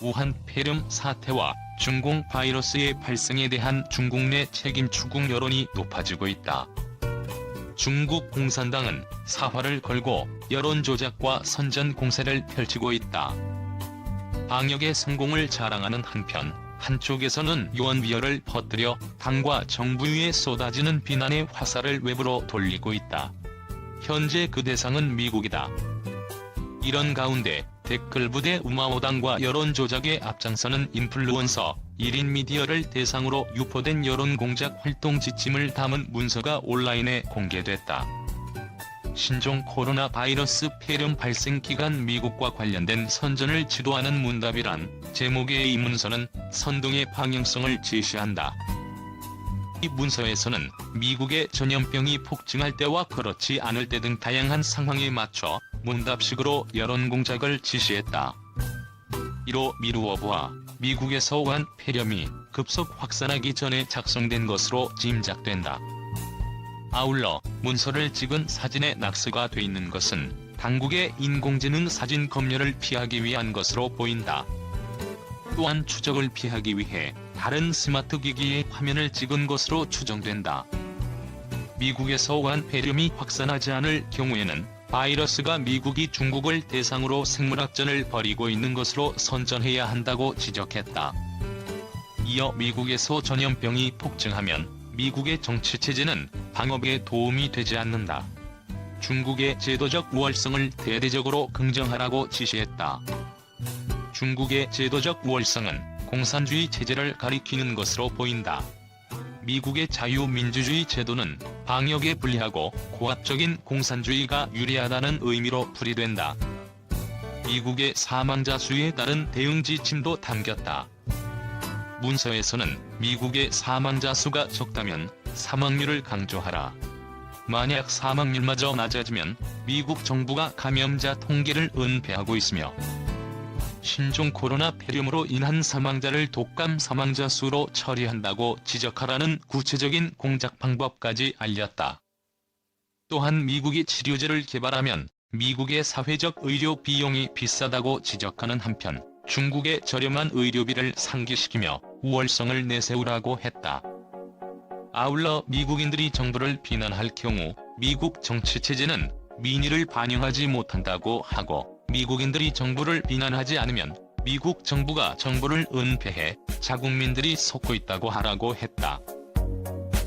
우한 폐렴 사태와 중공 바이러스의 발생에 대한 중국 내 책임 추궁 여론이 높아지고 있다. 중국 공산당은 사활을 걸고 여론 조작과 선전 공세를 펼치고 있다. 방역의 성공을 자랑하는 한편, 한쪽에서는 요원비어를 퍼뜨려 당과 정부 위에 쏟아지는 비난의 화살을 외부로 돌리고 있다. 현재 그 대상은 미국이다. 이런 가운데 댓글 부대 우마오당과 여론 조작에 앞장서는 인플루언서 1인 미디어를 대상으로 유포된 여론 공작 활동 지침을 담은 문서가 온라인에 공개됐다. 신종 코로나 바이러스 폐렴 발생 기간 미국과 관련된 선전을 지도하는 문답이란 제목의 이 문서는 선동의 방향성을 제시한다. 이 문서에서는 미국의 전염병이 폭증할 때와 그렇지 않을 때 등 다양한 상황에 맞춰 문답식으로 여론 공작을 지시했다. 이로 미루어 보아 미국에서 오한 폐렴이 급속 확산하기 전에 작성된 것으로 짐작된다. 아울러 문서를 찍은 사진에 낙서가 돼 있는 것은 당국의 인공지능 사진 검열을 피하기 위한 것으로 보인다. 또한 추적을 피하기 위해 다른 스마트 기기의 화면을 찍은 것으로 추정된다. 미국에서 오한 폐렴이 확산하지 않을 경우에는 바이러스가 미국이 중국을 대상으로 생물학전을 벌이고 있는 것으로 선전해야 한다고 지적했다. 이어 미국에서 전염병이 폭증하면 미국의 정치체제는 방역에 도움이 되지 않는다. 중국의 제도적 우월성을 대대적으로 긍정하라고 지시했다. 중국의 제도적 우월성은 공산주의 체제를 가리키는 것으로 보인다. 미국의 자유민주주의 제도는 방역에 불리하고 고압적인 공산주의가 유리하다는 의미로 풀이된다. 미국의 사망자 수에 따른 대응 지침도 담겼다. 문서에서는 미국의 사망자 수가 적다면 사망률을 강조하라. 만약 사망률마저 낮아지면 미국 정부가 감염자 통계를 은폐하고 있으며 신종 코로나 폐렴으로 인한 사망자를 독감 사망자 수로 처리한다고 지적하라는 구체적인 공작 방법까지 알렸다. 또한 미국이 치료제를 개발하면 미국의 사회적 의료 비용이 비싸다고 지적하는 한편 중국의 저렴한 의료비를 상기시키며 우월성을 내세우라고 했다. 아울러 미국인들이 정부를 비난할 경우 미국 정치체제는 민의를 반영하지 못한다고 하고 미국인들이 정부를 비난하지 않으면 미국 정부가 정보를 은폐해 자국민들이 속고 있다고 하라고 했다.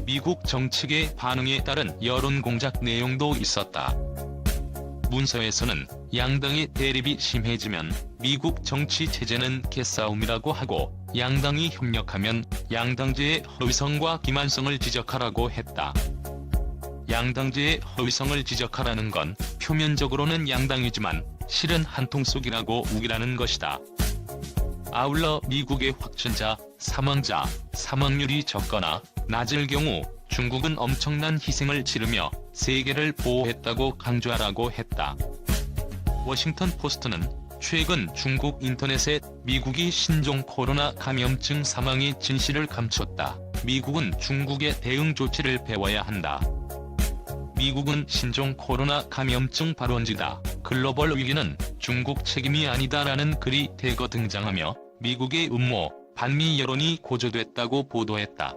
미국 정책의 반응에 따른 여론 공작 내용도 있었다. 문서에서는 양당의 대립이 심해지면 미국 정치 체제는 개싸움이라고 하고 양당이 협력하면 양당제의 허위성과 기만성을 지적하라고 했다. 양당제의 허위성을 지적하라는 건 표면적으로는 양당이지만 실은 한통속이라고 우기라는 것이다. 아울러 미국의 확진자, 사망자, 사망률이 적거나 낮을 경우 중국은 엄청난 희생을 치르며 세계를 보호했다고 강조하라고 했다. 워싱턴 포스트는 최근 중국 인터넷에 미국이 신종 코로나 감염증 사망의 진실을 감췄다. 미국은 중국의 대응 조치를 배워야 한다. 미국은 신종 코로나 감염증 발원지다. 글로벌 위기는 중국 책임이 아니다라는 글이 대거 등장하며 미국의 음모, 반미 여론이 고조됐다고 보도했다.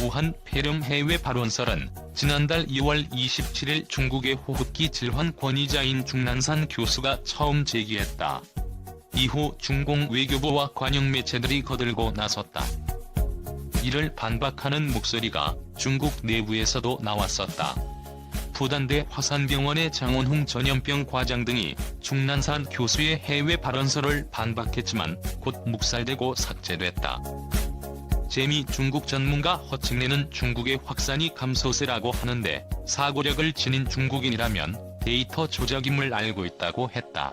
우한 폐렴 해외 발원설은 지난달 2월 27일 중국의 호흡기 질환 권위자인 중난산 교수가 처음 제기했다. 이후 중공 외교부와 관영 매체들이 거들고 나섰다. 이를 반박하는 목소리가 중국 내부에서도 나왔었다. 부단대 화산병원의 장원홍 전염병 과장 등이 중난산 교수의 해외 발언서를 반박했지만 곧 묵살되고 삭제됐다. 재미 중국 전문가 허칭래는 중국의 확산이 감소세라고 하는데 사고력을 지닌 중국인이라면 데이터 조작임을 알고 있다고 했다.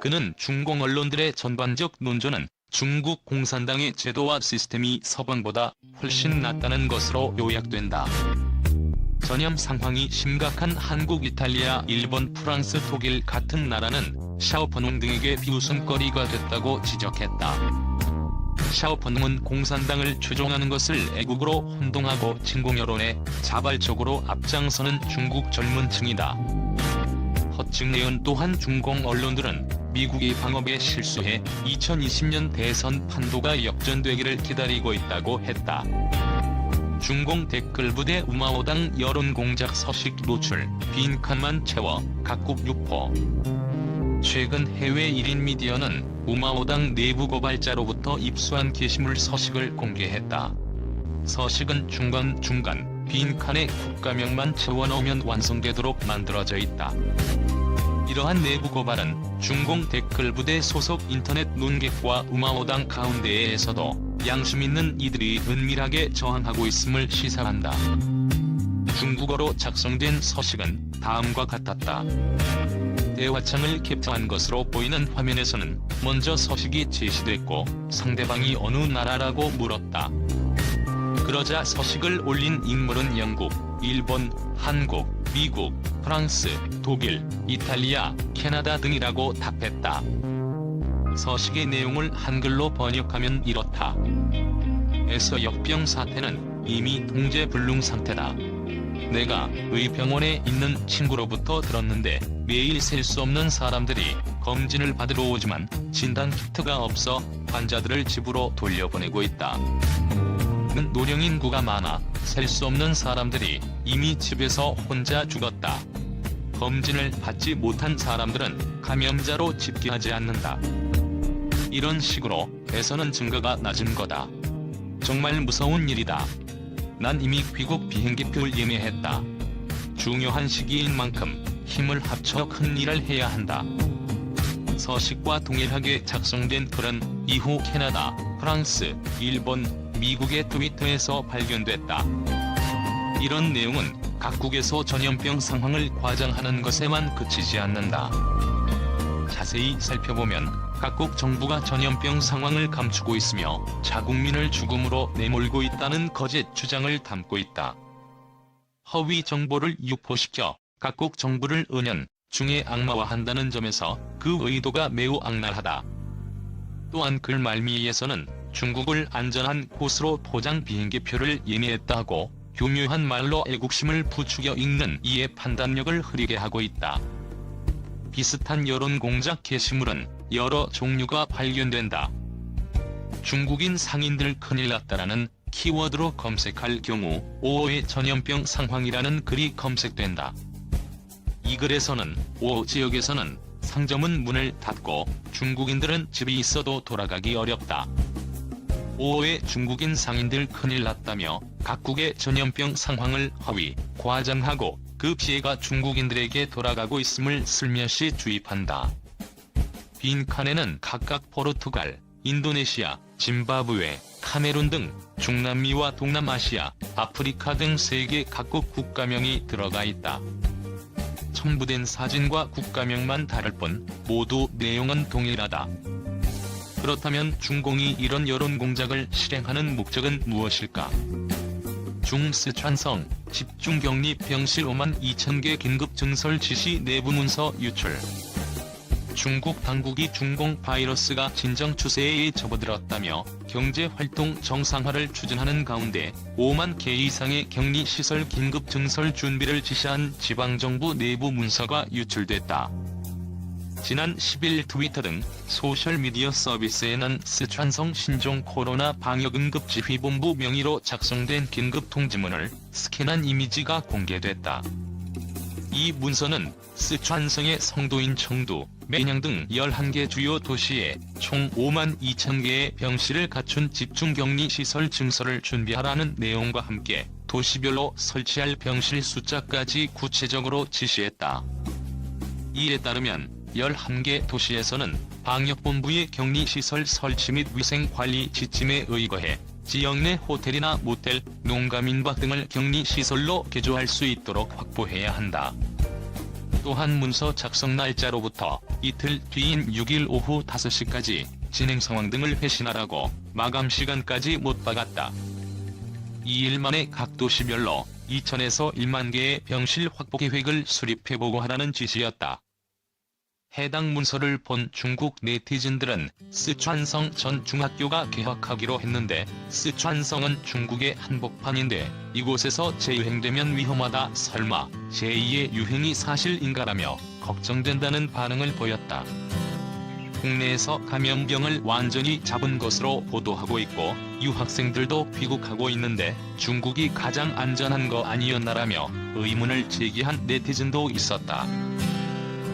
그는 중공 언론들의 전반적 논조는 중국 공산당의 제도와 시스템이 서방보다 훨씬 낫다는 것으로 요약된다. 전염 상황이 심각한 한국, 이탈리아, 일본, 프랑스, 독일 같은 나라는 샤오퍼농 등에게 비웃음거리가 됐다고 지적했다. 샤오퍼농은 공산당을 추종하는 것을 애국으로 혼동하고 진공 여론에 자발적으로 앞장서는 중국 젊은 층이다. 허칭래은 또한 중공 언론들은 미국이 방어에 실수해 2020년 대선 판도가 역전되기를 기다리고 있다고 했다. 중공 댓글 부대 우마오당 여론공작 서식 노출, 빈칸만 채워 각국 유포. 최근 해외 1인 미디어는 우마오당 내부 고발자로부터 입수한 게시물 서식을 공개했다. 서식은 중간중간 빈칸에 국가명만 채워넣으면 완성되도록 만들어져 있다. 이러한 내부 고발은 중공 댓글 부대 소속 인터넷 논객과 우마오당 가운데에서도 양심 있는 이들이 은밀하게 저항하고 있음을 시사한다. 중국어로 작성된 서식은 다음과 같았다. 대화창을 캡처한 것으로 보이는 화면에서는 먼저 서식이 제시됐고 상대방이 어느 나라라고 물었다. 그러자 서식을 올린 인물은 영국, 일본, 한국, 미국, 프랑스, 독일, 이탈리아, 캐나다 등이라고 답했다. 서식의 내용을 한글로 번역하면 이렇다. 에서 역병 사태는 이미 통제불능 상태다. 내가 의병원에 있는 친구로부터 들었는데 매일 셀 수 없는 사람들이 검진을 받으러 오지만 진단 키트가 없어 환자들을 집으로 돌려보내고 있다. 노령 인구가 많아 셀 수 없는 사람들이 이미 집에서 혼자 죽었다. 검진을 받지 못한 사람들은 감염자로 집계하지 않는다. 이런 식으로 에서는 증거가 낮은 거다. 정말 무서운 일이다. 난 이미 귀국 비행기표를 예매했다. 중요한 시기인 만큼 힘을 합쳐 큰 일을 해야 한다. 서식과 동일하게 작성된 글은 이후 캐나다, 프랑스, 일본, 미국의 트위터에서 발견됐다. 이런 내용은 각국에서 전염병 상황을 과장하는 것에만 그치지 않는다. 자세히 살펴보면 각국 정부가 전염병 상황을 감추고 있으며 자국민을 죽음으로 내몰고 있다는 거짓 주장을 담고 있다. 허위 정보를 유포시켜 각국 정부를 은연, 중에 악마화한다는 점에서 그 의도가 매우 악랄하다. 또한 글 말미에서는 중국을 안전한 곳으로 포장 비행기표를 예매했다고 교묘한 말로 애국심을 부추겨 읽는 이의 판단력을 흐리게 하고 있다. 비슷한 여론공작 게시물은 여러 종류가 발견된다. 중국인 상인들 큰일 났다라는 키워드로 검색할 경우 5호의 전염병 상황이라는 글이 검색된다. 이 글에서는 5호 지역에서는 상점은 문을 닫고 중국인들은 집에 있어도 돌아가기 어렵다. 5호의 중국인 상인들 큰일 났다며 각국의 전염병 상황을 허위, 과장하고 그 피해가 중국인들에게 돌아가고 있음을 슬며시 주입한다. 빈칸에는 각각 포르투갈, 인도네시아, 짐바브웨, 카메룬 등 중남미와 동남아시아, 아프리카 등 세계 각국 국가명이 들어가 있다. 첨부된 사진과 국가명만 다를 뿐 모두 내용은 동일하다. 그렇다면 중공이 이런 여론공작을 실행하는 목적은 무엇일까? 중스촨성 집중격리 병실 5만 2천 개 긴급 증설 지시 내부 문서 유출. 중국 당국이 중공 바이러스가 진정 추세에 접어들었다며 경제활동 정상화를 추진하는 가운데 5만 개 이상의 격리시설 긴급 증설 준비를 지시한 지방정부 내부 문서가 유출됐다. 지난 10일 트위터 등 소셜미디어 서비스에는 스촨성 신종 코로나 방역응급지휘본부 명의로 작성된 긴급 통지문을 스캔한 이미지가 공개됐다. 이 문서는 스촨성의 성도인 청두, 매냥 등 11개 주요 도시에 총 5만 2천 개의 병실을 갖춘 집중격리시설 증설을 준비하라는 내용과 함께 도시별로 설치할 병실 숫자까지 구체적으로 지시했다. 이에 따르면 11개 도시에서는 방역본부의 격리시설 설치 및 위생관리 지침에 의거해 지역 내 호텔이나 모텔, 농가민박 등을 격리시설로 개조할 수 있도록 확보해야 한다. 또한 문서 작성 날짜로부터 이틀 뒤인 6일 오후 5시까지 진행 상황 등을 회신하라고 마감 시간까지 못 박았다. 2일 만에 각 도시별로 2천에서 1만 개의 병실 확보 계획을 수립해보고 하라는 지시였다. 해당 문서를 본 중국 네티즌들은 스촨성 전 중학교가 개학하기로 했는데 스촨성은 중국의 한복판인데 이곳에서 재유행되면 위험하다, 설마 제2의 유행이 사실인가라며 걱정된다는 반응을 보였다. 국내에서 감염병을 완전히 잡은 것으로 보도하고 있고 유학생들도 귀국하고 있는데 중국이 가장 안전한 거 아니었나라며 의문을 제기한 네티즌도 있었다.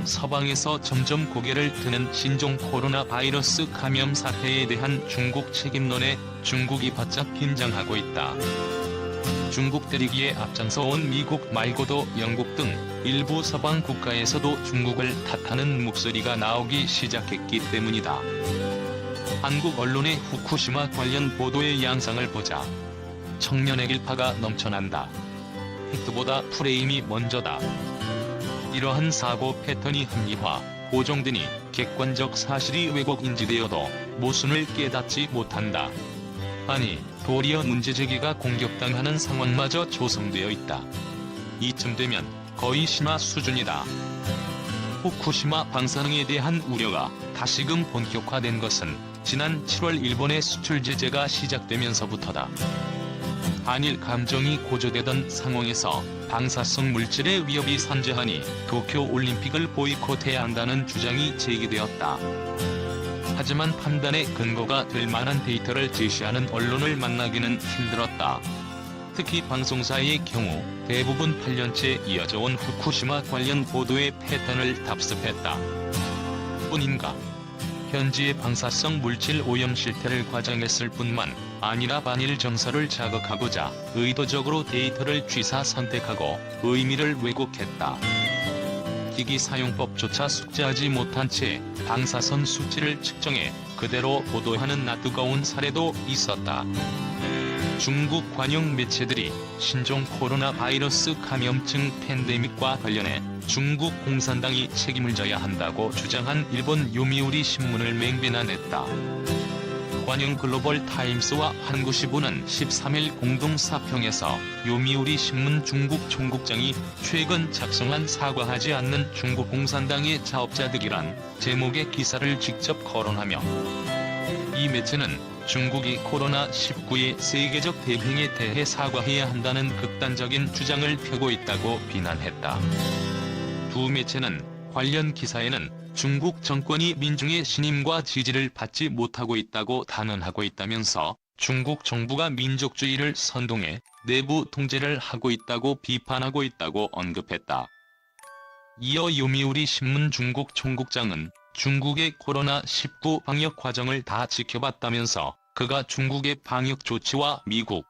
서방에서 점점 고개를 드는 신종 코로나 바이러스 감염 사태에 대한 중국 책임론에 중국이 바짝 긴장하고 있다. 중국 때리기에 앞장서온 미국 말고도 영국 등 일부 서방 국가에서도 중국을 탓하는 목소리가 나오기 시작했기 때문이다. 한국 언론의 후쿠시마 관련 보도의 양상을 보자. 청년의 일파가 넘쳐난다. 팩트보다 프레임이 먼저다. 이러한 사고 패턴이 합리화, 보정되니 객관적 사실이 왜곡인지되어도 모순을 깨닫지 못한다. 아니, 도리어 문제제기가 공격당하는 상황마저 조성되어 있다. 이쯤 되면 거의 심화 수준이다. 후쿠시마 방사능에 대한 우려가 다시금 본격화된 것은 지난 7월 일본의 수출 제재가 시작되면서부터다. 한일 감정이 고조되던 상황에서 방사성 물질의 위협이 산재하니 도쿄올림픽을 보이콧해야 한다는 주장이 제기되었다. 하지만 판단의 근거가 될 만한 데이터를 제시하는 언론을 만나기는 힘들었다. 특히 방송사의 경우 대부분 8년째 이어져온 후쿠시마 관련 보도의 패턴을 답습했다. 뿐인가? 현지의 방사성 물질 오염 실태를 과장했을 뿐만 아니라 반일 정서를 자극하고자 의도적으로 데이터를 취사 선택하고 의미를 왜곡했다. 기기 사용법조차 숙지하지 못한 채 방사선 수치를 측정해 그대로 보도하는 낯뜨거운 사례도 있었다. 중국 관영 매체들이 신종 코로나 바이러스 감염증 팬데믹과 관련해 중국 공산당이 책임을 져야 한다고 주장한 일본 요미우리 신문을 맹비난했다. 관영 글로벌 타임스와 한국시보는 13일 공동 사평에서 요미우리 신문 중국 총국장이 최근 작성한 사과하지 않는 중국 공산당의 자업자득이란 제목의 기사를 직접 거론하며 이 매체는 중국이 코로나19의 세계적 대행에 대해 사과해야 한다는 극단적인 주장을 펴고 있다고 비난했다. 두 매체는 관련 기사에는 중국 정권이 민중의 신임과 지지를 받지 못하고 있다고 단언하고 있다면서 중국 정부가 민족주의를 선동해 내부 통제를 하고 있다고 비판하고 있다고 언급했다. 이어 요미우리 신문 중국 총국장은 중국의 코로나19 방역 과정을 다 지켜봤다면서 그가 중국의 방역 조치와 미국,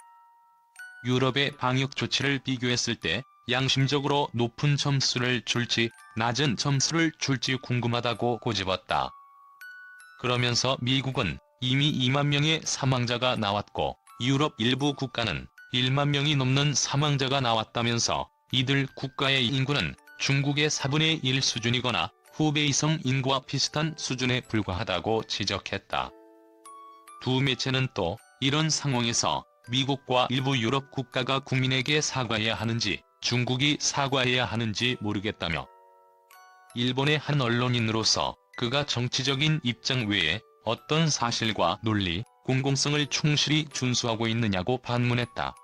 유럽의 방역 조치를 비교했을 때 양심적으로 높은 점수를 줄지 낮은 점수를 줄지 궁금하다고 고집었다. 그러면서 미국은 이미 2만 명의 사망자가 나왔고 유럽 일부 국가는 1만 명이 넘는 사망자가 나왔다면서 이들 국가의 인구는 중국의 4분의 1 수준이거나 후베이 성 인구와 비슷한 수준에 불과하다고 지적했다. 두 매체는 또 이런 상황에서 미국과 일부 유럽 국가가 국민에게 사과해야 하는지 중국이 사과해야 하는지 모르겠다며 일본의 한 언론인으로서 그가 정치적인 입장 외에 어떤 사실과 논리, 공공성을 충실히 준수하고 있느냐고 반문했다.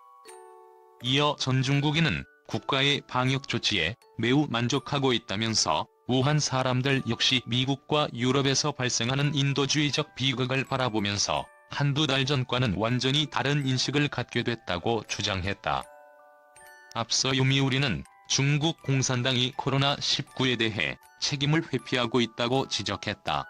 이어 전 중국인은 국가의 방역 조치에 매우 만족하고 있다면서 우한 사람들 역시 미국과 유럽에서 발생하는 인도주의적 비극을 바라보면서 한두 달 전과는 완전히 다른 인식을 갖게 됐다고 주장했다. 앞서 요미우리는 중국 공산당이 코로나19에 대해 책임을 회피하고 있다고 지적했다.